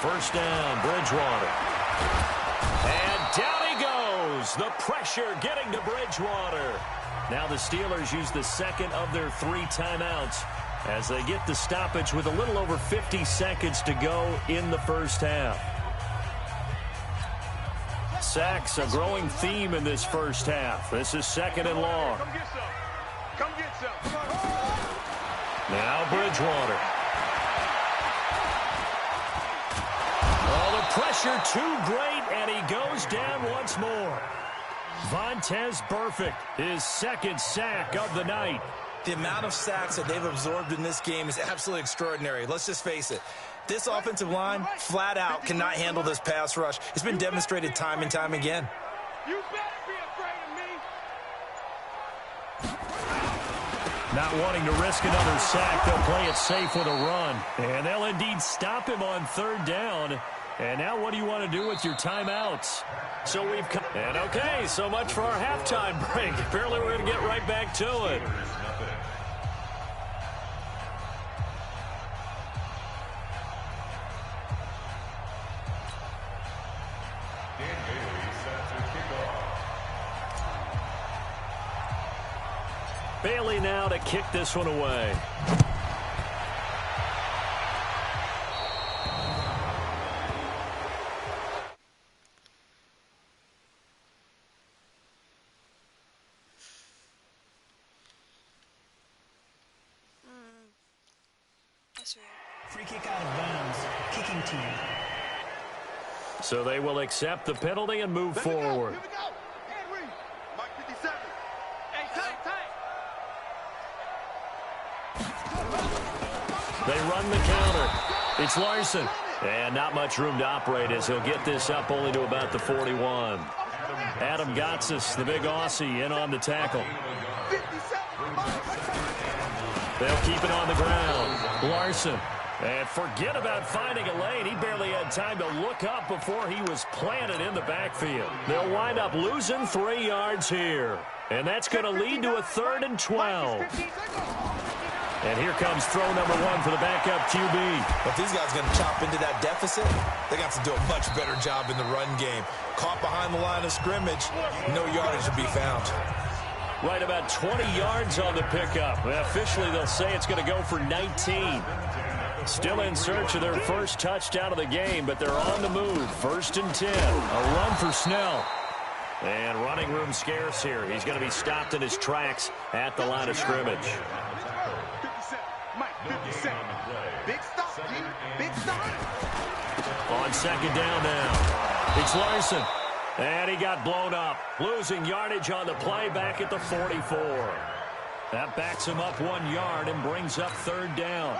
First down, Bridgewater. And down he goes. The pressure getting to Bridgewater. Now the Steelers use the second of their 3 timeouts as they get the stoppage with a little over 50 seconds to go in the first half. Sacks, a growing theme in this first half. This is second and long. Come get some. Now Bridgewater. Oh, the pressure too great, and he goes down once more. Vontaze Burfict, his second sack of the night. The amount of sacks that they've absorbed in this game is absolutely extraordinary. Let's just face it. This offensive line, flat out, cannot handle this pass rush. It's been demonstrated time and time again. You better be afraid of me. Not wanting to risk another sack, they'll play it safe with a run. And they'll indeed stop him on third down. And now what do you want to do with your timeouts? So we've come. And okay, so much for our halftime break. Apparently we're going to get right back to it. Bailey now to kick this one away. Free kick out of bounds. Kicking team. So they will accept the penalty and move forward. Here we go. Henry. Mike 57. Hey, tight. They run the counter. It's Larson. And not much room to operate as he'll get this up only to about the 41. Adam Gotsis, the big Aussie, in on the tackle. They'll keep it on the ground. Larson. And forget about finding a lane. He barely had time to look up before he was planted in the backfield. They'll wind up losing 3 yards here. And that's going to lead to a 3rd and 12. And here comes throw number 1 for the backup QB. If these guys are going to chop into that deficit, they got to do a much better job in the run game. Caught behind the line of scrimmage, no yardage to be found. Right about 20 yards on the pickup. Officially, they'll say it's going to go for 19. Still in search of their first touchdown of the game, but they're on the move. 1st and 10. A run for Snell. And running room scarce here. He's going to be stopped in his tracks at the line of scrimmage. 57. Mike 57. Big stop, G. Big stop. On 2nd down now. It's Larson. And he got blown up. Losing yardage on the play back at the 44. That backs him up 1 yard and brings up 3rd down.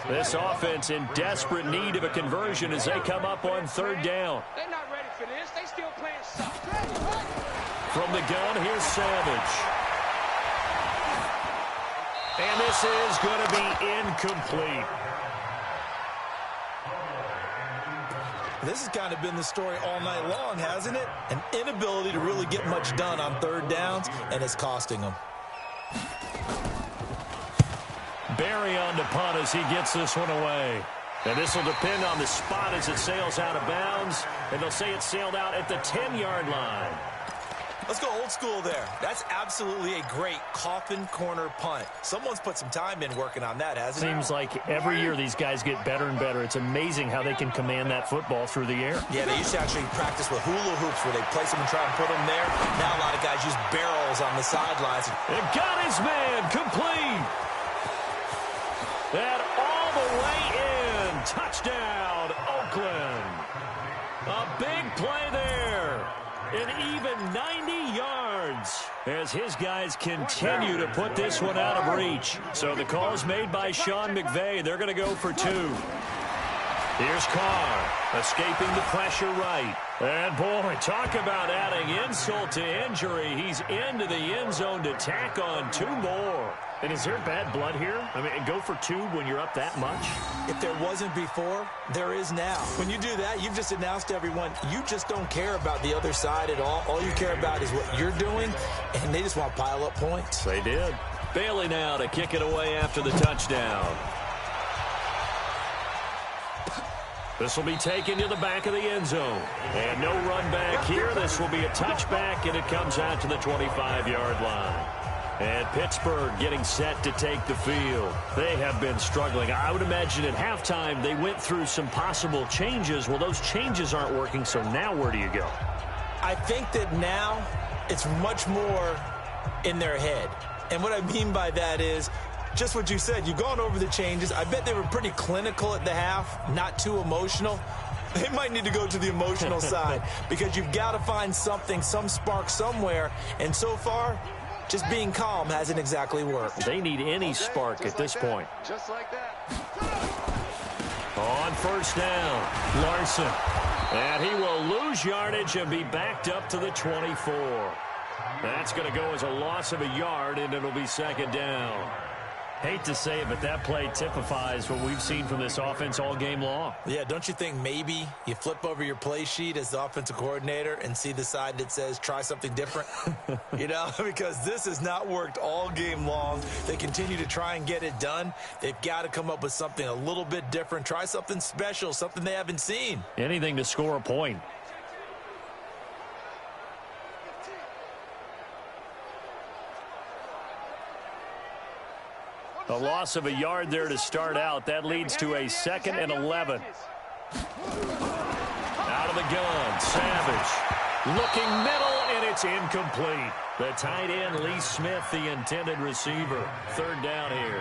This offense in desperate need of a conversion as they come up on 3rd down. They're not ready for this. They still playing soft. From the gun, here's Savage. And this is going to be incomplete. This has kind of been the story all night long, hasn't it? An inability to really get much done on 3rd downs, and it's costing them. Barry on to punt as he gets this one away. And this will depend on the spot as it sails out of bounds. And they'll say it sailed out at the 10-yard line. Let's go old school there. That's absolutely a great coffin corner punt. Someone's put some time in working on that, hasn't it? Seems like every year these guys get better and better. It's amazing how they can command that football through the air. Yeah, they used to actually practice with hula hoops where they place them and try and put them there. Now a lot of guys use barrels on the sidelines. It got his man complete. And all the way in. Touchdown, Oakland. A big play there. An even 90 yards as his guys continue to put this one out of reach. So the call's made by Sean McVay. They're going to go for 2. Here's Carr, escaping the pressure right. And, boy, talk about adding insult to injury. He's into the end zone to tack on 2 more. And is there bad blood here? I mean, go for 2 when you're up that much? If there wasn't before, there is now. When you do that, you've just announced to everyone, you just don't care about the other side at all. All you care about is what you're doing, and they just want to pile up points. They did. Bailey now to kick it away after the touchdown. This will be taken to the back of the end zone. And no run back here. This will be a touchback, and it comes out to the 25-yard line. And Pittsburgh getting set to take the field. They have been struggling. I would imagine at halftime they went through some possible changes. Well, those changes aren't working, so now where do you go? I think that now it's much more in their head. And what I mean by that is just what you said. You've gone over the changes. I bet they were pretty clinical at the half, not too emotional. They might need to go to the emotional side because you've got to find something, some spark somewhere. And so far, just being calm hasn't exactly worked. They need any spark at this point. Just like that. On first down, Larson. And he will lose yardage and be backed up to the 24. That's going to go as a loss of a yard, and it'll be second down. Hate to say it, but that play typifies what we've seen from this offense all game long. Yeah, don't you think maybe you flip over your play sheet as the offensive coordinator and see the side that says try something different? You know, because this has not worked all game long. They continue to try and get it done. They've got to come up with something a little bit different. Try something special, something they haven't seen. Anything to score a point. A loss of a yard there to start out. That leads to a 2nd and 11. Out of the gun, Savage. Looking middle, and it's incomplete. The tight end, Lee Smith, the intended receiver. Third down here.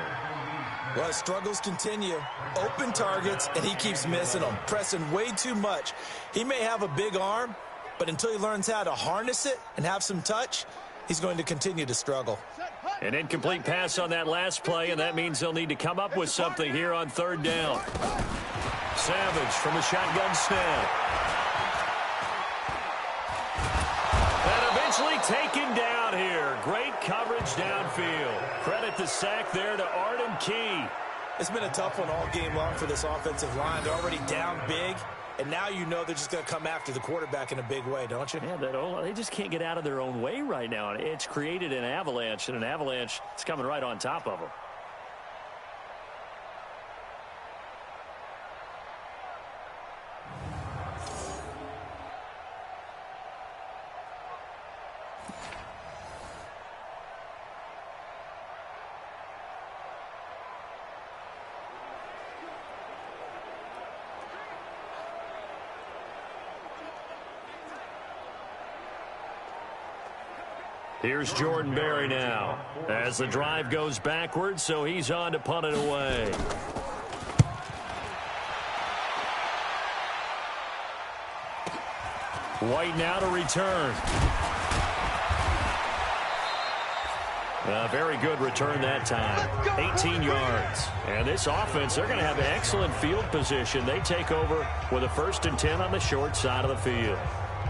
Well, struggles continue. Open targets, and he keeps missing them, pressing way too much. He may have a big arm, but until he learns how to harness it and have some touch, he's going to continue to struggle. An incomplete pass on that last play, and that means they'll need to come up with something here on third down. Savage from a shotgun snap. And eventually taken down here. Great coverage downfield. Credit the sack there to Arden Key. It's been a tough one all game long for this offensive line. They're already down big, and now you know they're just going to come after the quarterback in a big way, don't you? Yeah, they just can't get out of their own way right now. It's created an avalanche, and an avalanche is coming right on top of them. Here's Jordan Berry now as the drive goes backwards, so he's on to punt it away. White now to return. A very good return that time. 18 yards. And this offense, they're going to have excellent field position. They take over with a 1st and 10 on the short side of the field.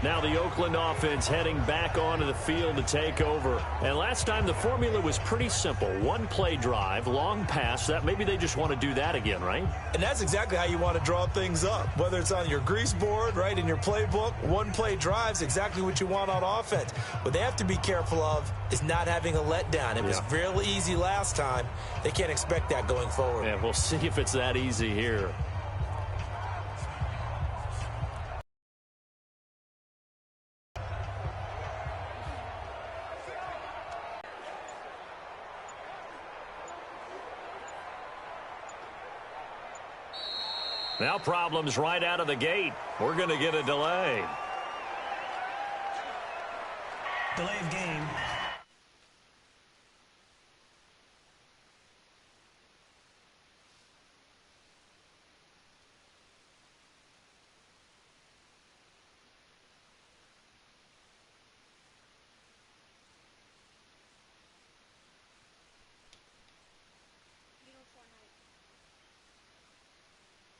Now the Oakland offense heading back onto the field to take over. And last time the formula was pretty simple. One play drive, long pass. That maybe they just want to do that again, right? And that's exactly how you want to draw things up. Whether it's on your grease board, right, in your playbook, one play drive's exactly what you want on offense. What they have to be careful of is not having a letdown. It was real easy last time. They can't expect that going forward. Yeah, we'll see if it's that easy here. Now problems right out of the gate. We're going to get a delay. Delay of game